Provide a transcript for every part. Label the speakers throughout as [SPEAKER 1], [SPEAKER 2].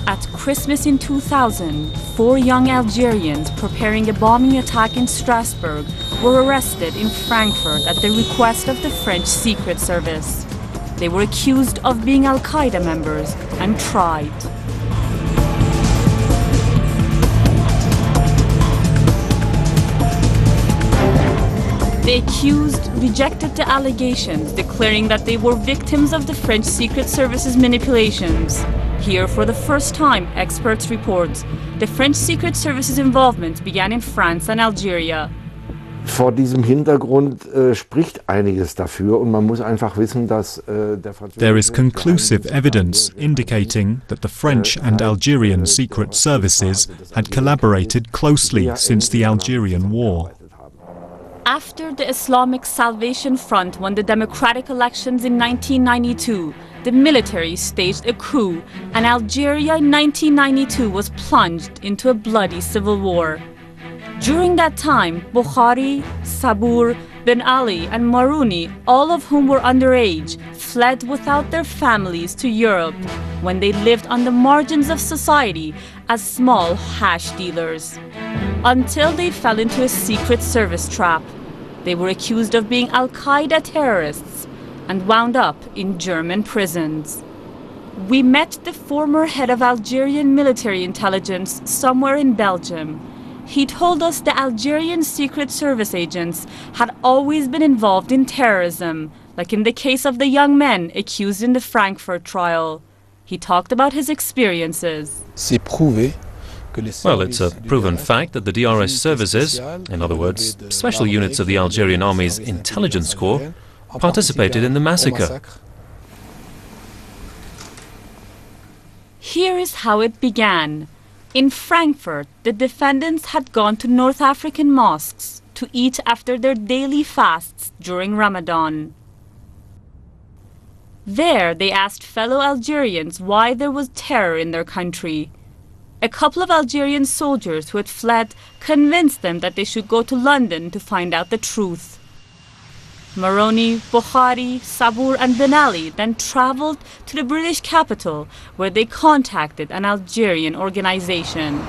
[SPEAKER 1] At Christmas in 2000, 4 young Algerians preparing a bombing attack in Strasbourg were arrested in Frankfurt at the request of the French Secret Service. They were accused of being al-Qaeda members and tried. The accused rejected the allegations, declaring that they were victims of the French Secret Service's manipulations. Here, for the first time, experts report the French Secret Service's involvement began in France and Algeria.
[SPEAKER 2] Vor diesem Hintergrund spricht einiges dafür und man muss einfach wissen, dass der französische
[SPEAKER 3] There is conclusive evidence indicating that the French and Algerian secret services had collaborated closely since the Algerian War.
[SPEAKER 1] After the Islamic Salvation Front won the democratic elections in 1992, the military staged a coup, and Algeria in 1992 was plunged into a bloody civil war. During that time, Bukhari, Sabur, Ben Ali and Marouni, all of whom were underage, fled without their families to Europe when they lived on the margins of society as small hash dealers, until they fell into a secret service trap. They were accused of being al-Qaeda terrorists and wound up in German prisons. We met the former head of Algerian military intelligence somewhere in Belgium. He told us the Algerian Secret Service agents had always been involved in terrorism, like in the case of the young men accused in the Frankfurt trial. He talked about his experiences.
[SPEAKER 4] Well, it's a proven fact that the DRS services, in other words, special units of the Algerian Army's intelligence corps, participated in the massacre.
[SPEAKER 1] Here is how it began. In Frankfurt, the defendants had gone to North African mosques to eat after their daily fasts during Ramadan. There, they asked fellow Algerians why there was terror in their country. A couple of Algerian soldiers who had fled convinced them that they should go to London to find out the truth. Marouni, Bukhari, Sabur and Ben Ali then traveled to the British capital, where they contacted an Algerian organization.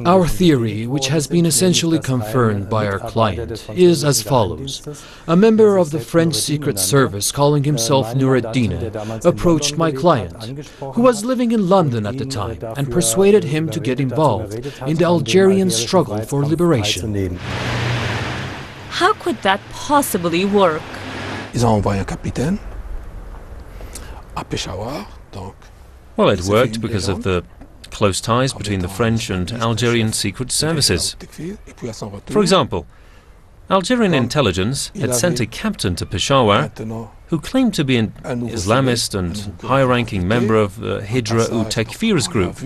[SPEAKER 5] Our theory, which has been essentially confirmed by our client, is as follows. A member of the French Secret Service, calling himself Nureddin, approached my client, who was living in London at the time, and persuaded him to get involved in the Algerian struggle for liberation.
[SPEAKER 1] How could that possibly work?
[SPEAKER 6] Ils ont envoyé un capitaine à Peshawar.
[SPEAKER 4] Well, it worked because of the close ties between the French and Algerian secret services. For example, Algerian intelligence had sent a captain to Peshawar who claimed to be an Islamist and high-ranking member of the Hijra-ut-Takfir's group.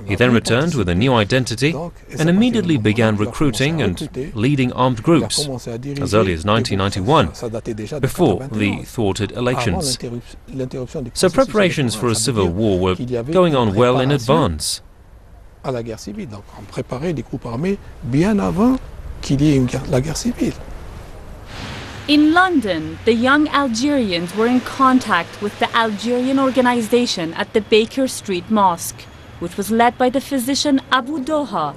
[SPEAKER 4] He then returned with a new identity and immediately began recruiting and leading armed groups, as early as 1991, before the thwarted elections. So preparations for a civil war were going on well in advance.
[SPEAKER 1] In London, the young Algerians were in contact with the Algerian organization at the Baker Street Mosque, which was led by the physician Abu Doha.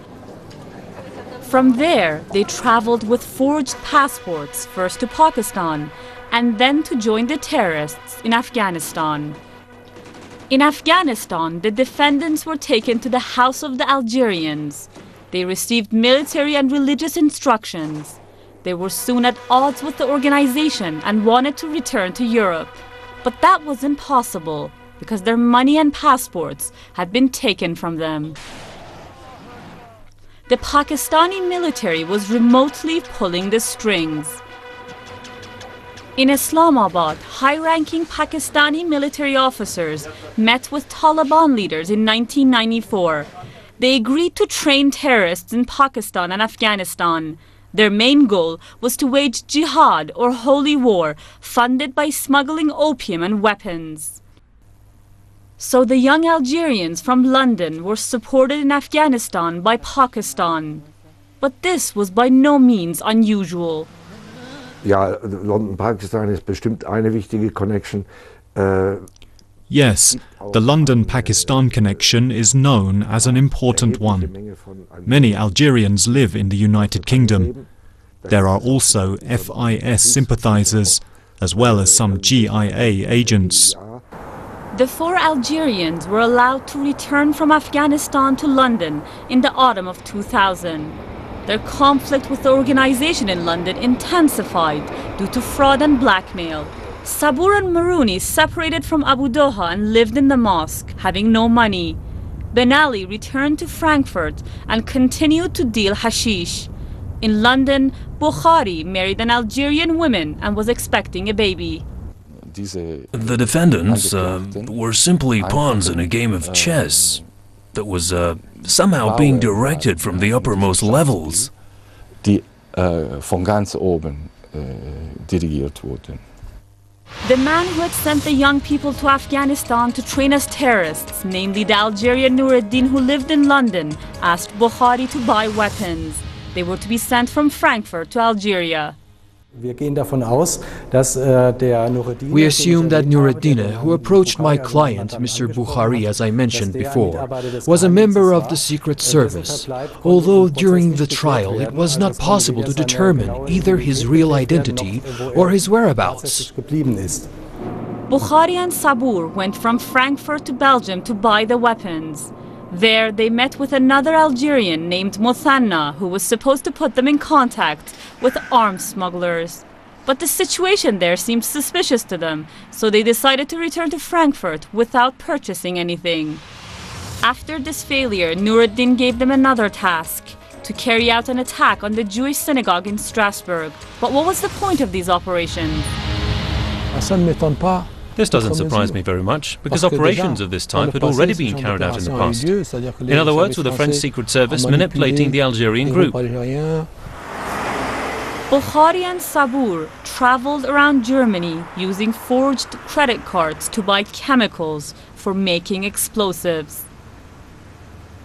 [SPEAKER 1] From there, they traveled with forged passports, first to Pakistan, and then to join the terrorists in Afghanistan. In Afghanistan, the defendants were taken to the house of the Algerians. They received military and religious instructions. They were soon at odds with the organization and wanted to return to Europe. But that was impossible, because their money and passports had been taken from them. The Pakistani military was remotely pulling the strings. In Islamabad, high-ranking Pakistani military officers met with Taliban leaders in 1994. They agreed to train terrorists in Pakistan and Afghanistan. Their main goal was to wage jihad, or holy war, funded by smuggling opium and weapons. So the young Algerians from London were supported in Afghanistan by Pakistan. But this was by no means unusual.
[SPEAKER 2] Ja, London-Pakistan ist bestimmt eine wichtige connection.
[SPEAKER 3] Yes, the London-Pakistan connection is known as an important one. Many Algerians live in the United Kingdom. There are also FIS sympathizers, as well as some GIA agents.
[SPEAKER 1] The 4 Algerians were allowed to return from Afghanistan to London in the autumn of 2000. Their conflict with the organization in London intensified due to fraud and blackmail. Sabur and Marouni separated from Abu Doha and lived in the mosque, having no money. Ben Ali returned to Frankfurt and continued to deal hashish. In London, Bukhari married an Algerian woman and was expecting a baby.
[SPEAKER 7] The defendants were simply pawns in a game of chess that was somehow being directed from the uppermost levels.
[SPEAKER 8] Von ganz oben dirigiert wurden.
[SPEAKER 1] The man who had sent the young people to Afghanistan to train as terrorists, namely the Algerian Nureddin who lived in London, asked Bukhari to buy weapons. They were to be sent from Frankfurt to Algeria.
[SPEAKER 5] We assume that Nureddin, who approached my client, Mr. Bukhari, as I mentioned before, was a member of the Secret Service, although during the trial it was not possible to determine either his real identity or his whereabouts.
[SPEAKER 1] Bukhari and Sabur went from Frankfurt to Belgium to buy the weapons. There they met with another Algerian named Mothanna, who was supposed to put them in contact with arms smugglers. But the situation there seemed suspicious to them, so they decided to return to Frankfurt without purchasing anything. After this failure, Nureddin gave them another task, to carry out an attack on the Jewish synagogue in Strasbourg. But what was the point of these operations?
[SPEAKER 4] This doesn't surprise me very much, because operations of this type had already been carried out in the past. In other words, with the French Secret Service manipulating the Algerian group.
[SPEAKER 1] Bukhari and Sabur traveled around Germany using forged credit cards to buy chemicals for making explosives.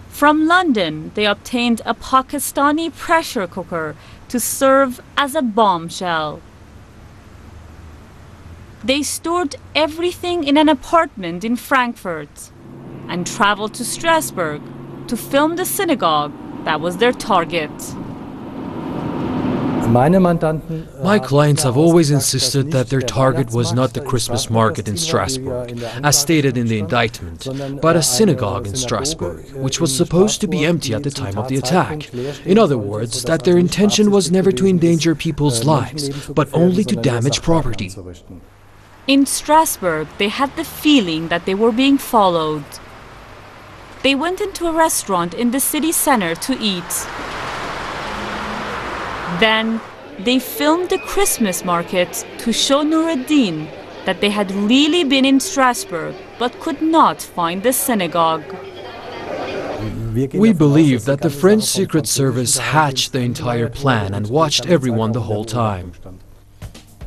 [SPEAKER 1] From London, they obtained a Pakistani pressure cooker to serve as a bombshell. They stored everything in an apartment in Frankfurt and traveled to Strasbourg to film the synagogue that was their target.
[SPEAKER 5] My clients have always insisted that their target was not the Christmas market in Strasbourg, as stated in the indictment, but a synagogue in Strasbourg, which was supposed to be empty at the time of the attack. In other words, that their intention was never to endanger people's lives, but only to damage property.
[SPEAKER 1] In Strasbourg, they had the feeling that they were being followed. They went into a restaurant in the city center to eat. Then, they filmed the Christmas market to show Nureddin that they had really been in Strasbourg, but could not find the synagogue.
[SPEAKER 5] We believe that the French Secret Service hatched the entire plan and watched everyone the whole time.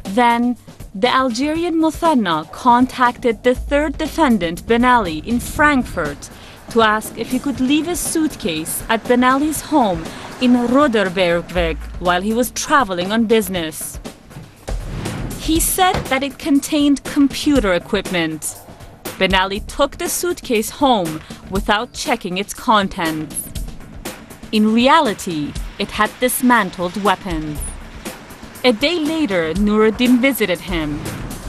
[SPEAKER 1] Then, the Algerian Mothanna contacted the third defendant, Ben Ali, in Frankfurt to ask if he could leave his suitcase at Ben Ali's home in Roderbergweg while he was traveling on business. He said that it contained computer equipment. Ben Ali took the suitcase home without checking its contents. In reality, it had dismantled weapons. A day later, Nureddin visited him.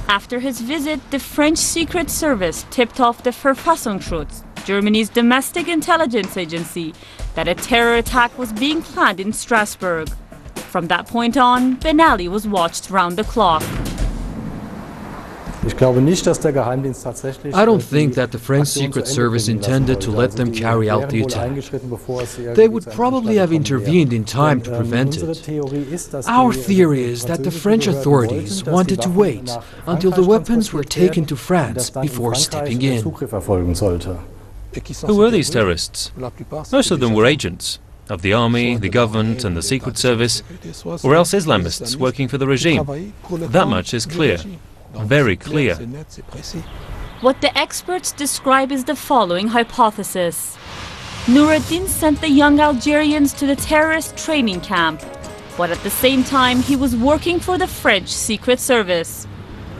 [SPEAKER 1] After his visit, the French Secret Service tipped off the Verfassungsschutz, Germany's domestic intelligence agency, that a terror attack was being planned in Strasbourg. From that point on, Ben Ali was watched round the clock.
[SPEAKER 5] I don't think that the French Secret Service intended to let them carry out the attack. They would probably have intervened in time to prevent it. Our theory is that the French authorities wanted to wait until the weapons were taken to France before stepping in.
[SPEAKER 4] Who were these terrorists? Most of them were agents of the army, the government and the Secret Service, or else Islamists working for the regime. That much is clear. Very clear.
[SPEAKER 1] What the experts describe is the following hypothesis. Noureddin sent the young Algerians to the terrorist training camp, but at the same time he was working for the French Secret Service.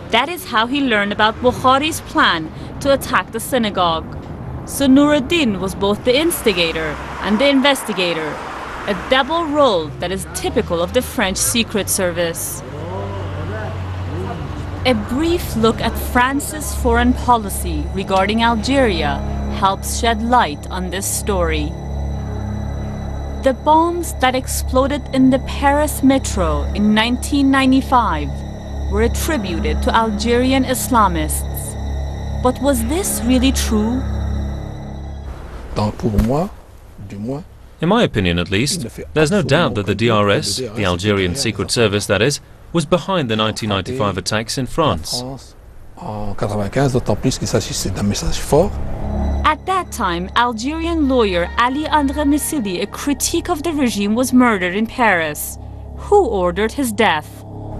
[SPEAKER 1] That is how he learned about Bukhari's plan to attack the synagogue. So Noureddin was both the instigator and the investigator, a double role that is typical of the French Secret Service. A brief look at France's foreign policy regarding Algeria helps shed light on this story. The bombs that exploded in the Paris metro in 1995 were attributed to Algerian Islamists. But was this really true?
[SPEAKER 4] In my opinion, at least, there's no doubt that the DRS, the Algerian Secret Service that is, was behind the 1995 attacks in France.
[SPEAKER 1] At that time, Algerian lawyer Ali André Missili, a critique of the regime, was murdered in Paris. Who ordered his death?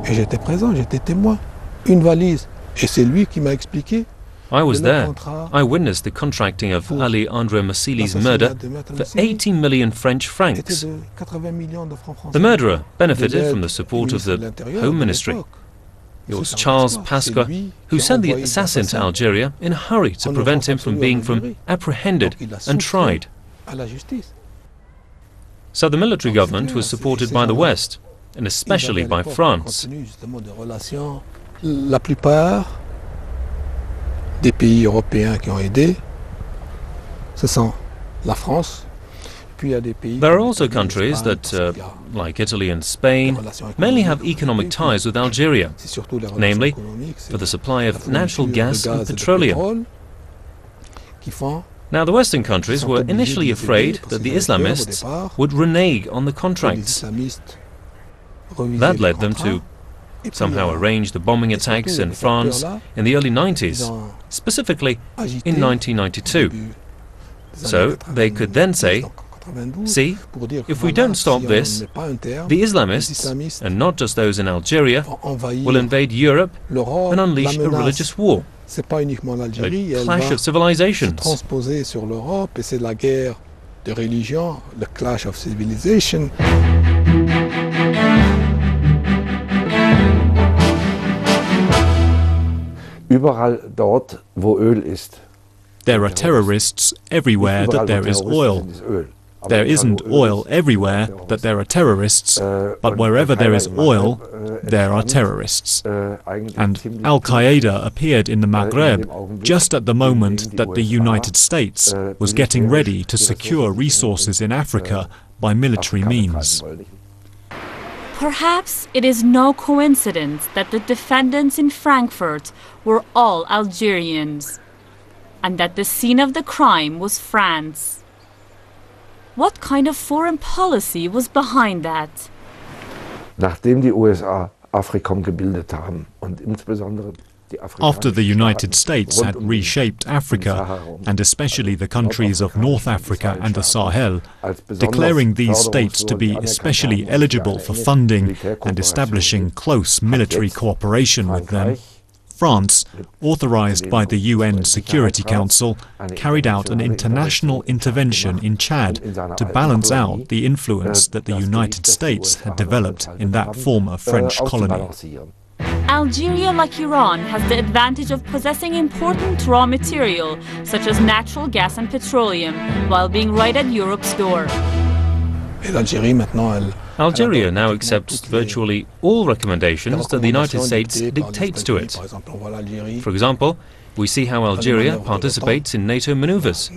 [SPEAKER 6] J'étais présent, j'étais témoin. Une valise. Et c'est lui qui m'a expliqué.
[SPEAKER 4] I was there. I witnessed the contracting of Ali André Missili's murder for 80 million French francs. The murderer benefited from the support of the Home Ministry. It was Charles Pasqua who sent the assassin to Algeria in a hurry to prevent him from being apprehended and tried. So the military government was supported by the West, and especially by France.
[SPEAKER 6] La plupart des pays européens qui ont aidé, ce sont la France.
[SPEAKER 4] There are also countries that, like Italy and Spain, mainly have economic ties with Algeria, namely for the supply of natural gas and petroleum. Now, the Western countries were initially afraid that the Islamists would renege on the contracts. That led them to somehow arrange the bombing attacks in France in the early 90s, specifically in 1992. So they could then say, see, if we don't stop this, the Islamists, and not just those in Algeria, will invade Europe and unleash a religious war, a clash of civilizations.
[SPEAKER 6] Transposée sur l'Europe, et c'est la guerre de religion, le clash of civilization.
[SPEAKER 2] Überall dort, wo Öl ist.
[SPEAKER 3] There are terrorists everywhere that there is oil. There isn't oil everywhere that there are terrorists, but wherever there is oil, there are terrorists. And al-Qaeda appeared in the Maghreb just at the moment that the United States was getting ready to secure resources in Africa by military means.
[SPEAKER 1] Perhaps it is no coincidence that the defendants in Frankfurt were all Algerians, and that the scene of the crime was France. What kind of foreign policy was behind that?
[SPEAKER 2] Nachdem die USA AFRICOM gebildet haben und insbesondere
[SPEAKER 3] After the United States had reshaped Africa, and especially the countries of North Africa and the Sahel, declaring these states to be especially eligible for funding and establishing close military cooperation with them, France, authorized by the UN Security Council, carried out an international intervention in Chad to balance out the influence that the United States had developed in that former French colony.
[SPEAKER 1] Algeria, like Iran, has the advantage of possessing important raw material, such as natural gas and petroleum, while being right at Europe's door.
[SPEAKER 4] Algeria now accepts virtually all recommendations that the United States dictates to it. For example, we see how Algeria participates in NATO maneuvers.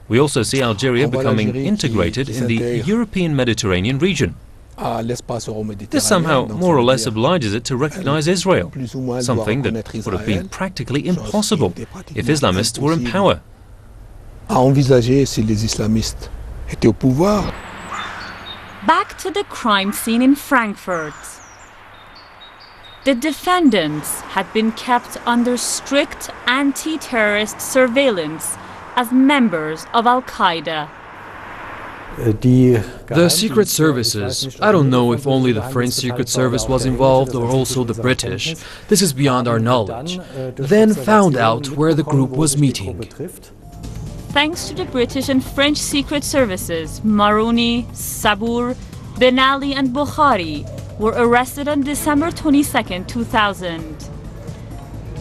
[SPEAKER 4] We also see Algeria becoming integrated in the European Mediterranean region. This somehow more or less obliges it to recognize Israel, something that would have been practically impossible if Islamists were in power.
[SPEAKER 1] Back to the crime scene in Frankfurt. The defendants had been kept under strict anti-terrorist surveillance as members of al-Qaeda.
[SPEAKER 5] The secret services, I don't know if only the French Secret Service was involved or also the British, this is beyond our knowledge, then found out where the group was meeting.
[SPEAKER 1] thanks to the British and French secret services, Maroni, Sabour, Ben Ali and Bukhari were arrested on December 22, 2000.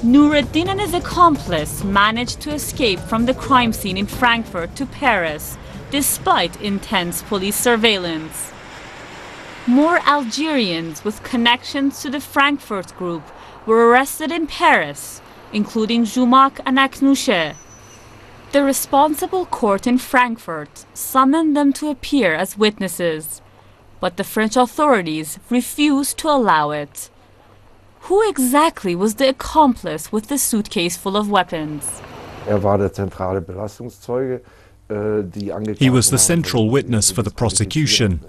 [SPEAKER 1] Nureddin and his accomplice managed to escape from the crime scene in Frankfurt to Paris, despite intense police surveillance. More Algerians with connections to the Frankfurt group were arrested in Paris, including Joumak and Aknouche. The responsible court in Frankfurt summoned them to appear as witnesses, but the French authorities refused to allow it. Who exactly was the accomplice with the suitcase full of weapons?
[SPEAKER 3] He was the central witness for the prosecution.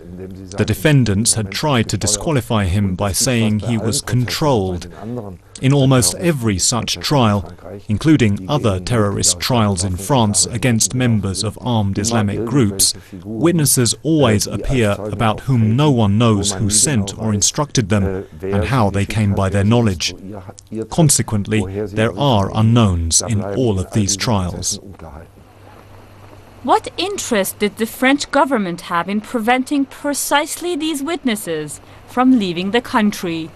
[SPEAKER 3] The defendants had tried to disqualify him by saying he was controlled. In almost every such trial, including other terrorist trials in France against members of armed Islamic groups, witnesses always appear about whom no one knows who sent or instructed them and how they came by their knowledge. Consequently, there are unknowns in all of these trials.
[SPEAKER 1] What interest did the French government have in preventing precisely these witnesses from leaving the country?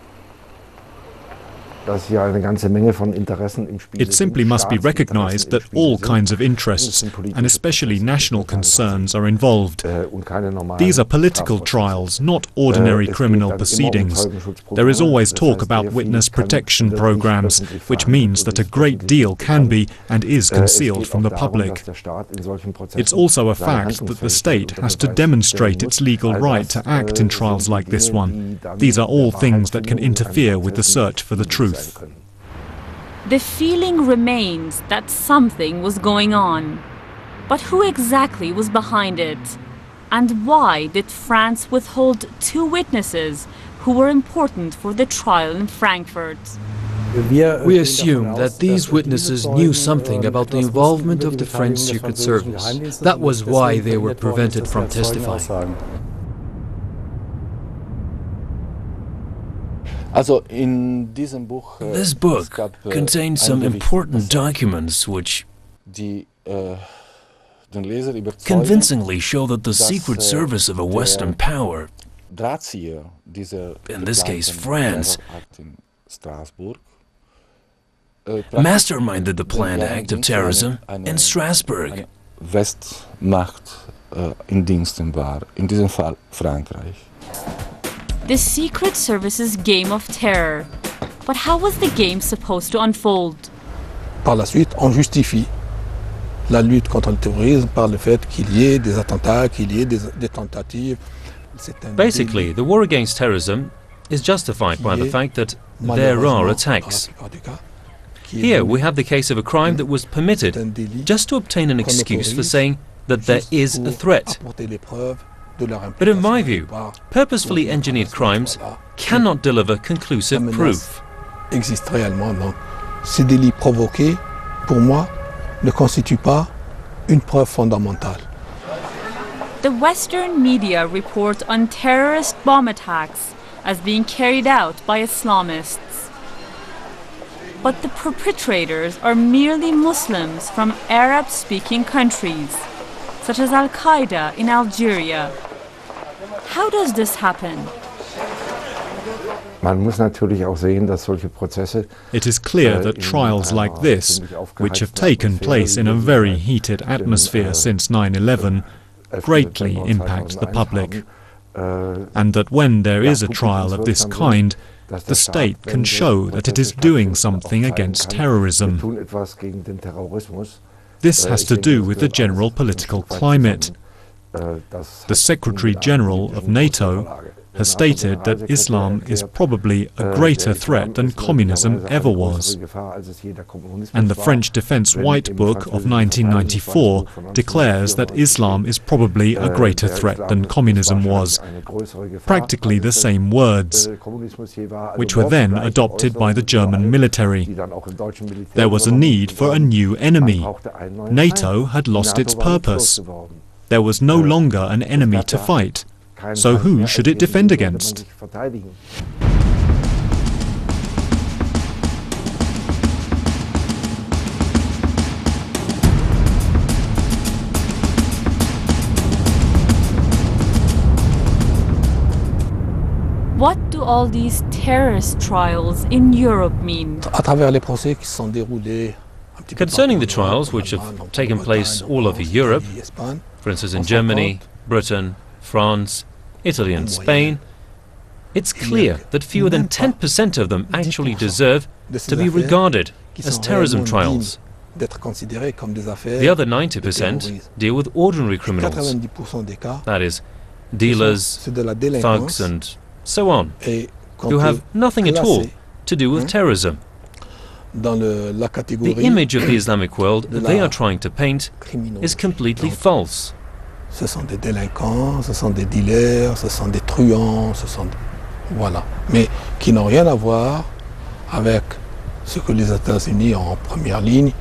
[SPEAKER 3] It simply must be recognized that all kinds of interests, and especially national concerns, are involved. These are political trials, not ordinary criminal proceedings. There is always talk about witness protection programs, which means that a great deal can be and is concealed from the public. It's also a fact that the state has to demonstrate its legal right to act in trials like this one. These are all things that can interfere with the search for the truth.
[SPEAKER 1] The feeling remains that something was going on. But who exactly was behind it? And why did France withhold two witnesses who were important for the trial in Frankfurt?
[SPEAKER 5] We assume that these witnesses knew something about the involvement of the French Secret Service. That was why they were prevented from testifying.
[SPEAKER 7] This book contains some important documents which convincingly show that the Secret Service of a Western power, in this case France, masterminded the planned act of terrorism in Strasbourg.
[SPEAKER 1] The Secret Service's game of terror. But how was the game supposed to unfold?
[SPEAKER 6] Par la suite, on justifie la lutte contre le terrorisme par le fait qu'il y ait des attentats, qu'il y ait des tentatives.
[SPEAKER 4] Basically, the war against terrorism is justified by the fact that there are attacks. Here we have the case of a crime that was permitted just to obtain an excuse for saying that there is a threat. But in my view, purposefully engineered crimes cannot deliver conclusive proof.
[SPEAKER 6] Existe réellement, non. Ces délits provoqués, pour moi, ne constituent pas une preuve fondamentale.
[SPEAKER 1] The Western media report on terrorist bomb attacks as being carried out by Islamists. But the perpetrators are merely Muslims from Arab-speaking countries, such as al-Qaeda in Algeria. How does this happen?
[SPEAKER 3] It is clear that trials like this, which have taken place in a very heated atmosphere since 9/11, greatly impact the public, and that when there is a trial of this kind, the state can show that it is doing something against terrorism. This has to do with the general political climate. The Secretary General of NATO has stated that Islam is probably a greater threat than communism ever was. And the French Defense White Book of 1994 declares that Islam is probably a greater threat than communism was. Practically the same words, which were then adopted by the German military. There was a need for a new enemy. NATO had lost its purpose. There was no longer an enemy to fight. So who should it defend against?
[SPEAKER 1] What do all these terrorist trials in Europe mean?
[SPEAKER 4] Concerning the trials which have taken place all over Europe, for instance in Germany, Britain, France, Italy and Spain, it's clear that fewer than 10% of them actually deserve to be regarded as terrorism trials. The other 90% deal with ordinary criminals, that is, dealers, thugs and so on, who have nothing at all to do with terrorism. The image of the Islamic world that they are trying to paint is completely false.
[SPEAKER 6] Ce sont des délinquants, ce sont des dealers, ce sont des truands, ce sont... Voilà. Mais qui n'ont rien à voir avec ce que les États-Unis ont en première ligne,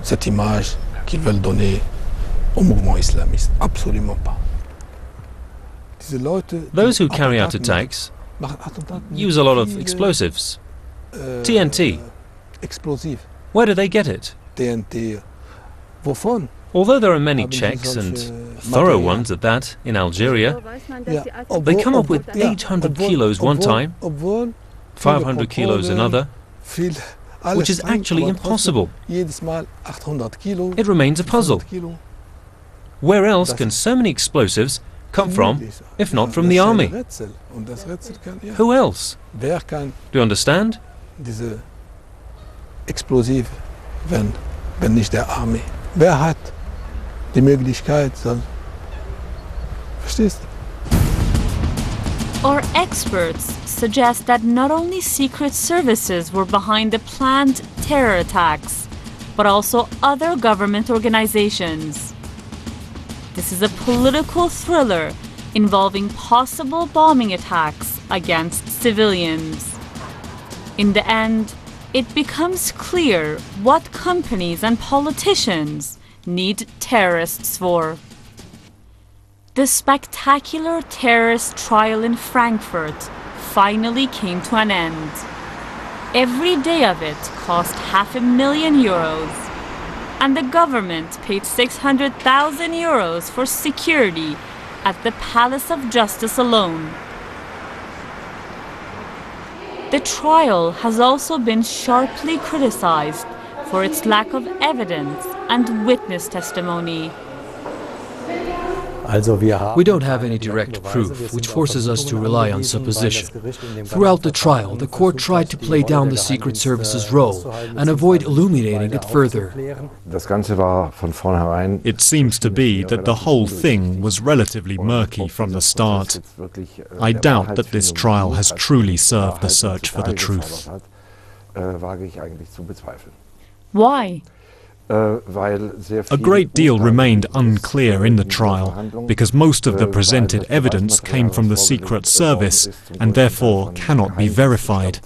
[SPEAKER 6] cette image qu'ils veulent donner au mouvement islamiste. Absolument pas.
[SPEAKER 4] Those who carry out attacks use a lot of explosives. TNT. Where do they get it?
[SPEAKER 6] TNT.
[SPEAKER 4] Although there are many checks, and thorough ones at that, in Algeria, they come up with 800 kilos one time, 500 kilos another, which is actually impossible. It remains a puzzle. Where else can so many explosives come from, if not from the army? Who else? Do you understand?
[SPEAKER 6] Diese Explosiv, wenn nicht der Armee. Wer hat die Möglichkeit? Verstehst du?
[SPEAKER 1] Our experts suggest that not only secret services were behind the planned terror attacks, but also other government organizations. This is a political thriller involving possible bombing attacks against civilians. In the end, it becomes clear what companies and politicians need terrorists for. The spectacular terrorist trial in Frankfurt finally came to an end. Every day of it cost €500,000, and the government paid €600,000 for security at the Palace of Justice alone. The trial has also been sharply criticized for its lack of evidence and witness testimony.
[SPEAKER 5] We don't have any direct proof, which forces us to rely on supposition. Throughout the trial, the court tried to play down the Secret Service's role and avoid illuminating it further.
[SPEAKER 3] It seems to be that the whole thing was relatively murky from the start. I doubt that this trial has truly served the search for the truth.
[SPEAKER 1] Why?
[SPEAKER 3] A great deal remained unclear in the trial because most of the presented evidence came from the Secret Service and therefore cannot be verified.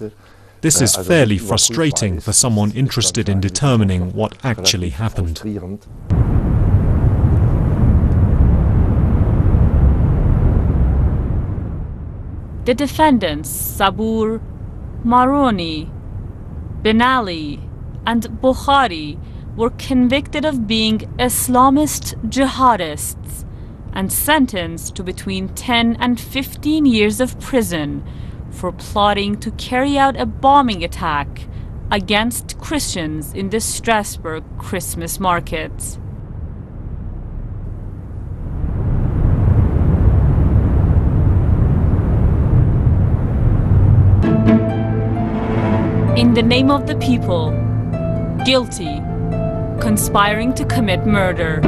[SPEAKER 3] This is fairly frustrating for someone interested in determining what actually happened.
[SPEAKER 1] The defendants, Sabur, Maroni, Ben Ali, and Bukhari, were convicted of being Islamist jihadists and sentenced to between 10 and 15 years of prison for plotting to carry out a bombing attack against Christians in the Strasbourg Christmas market. In the name of the people, guilty, conspiring to commit murder.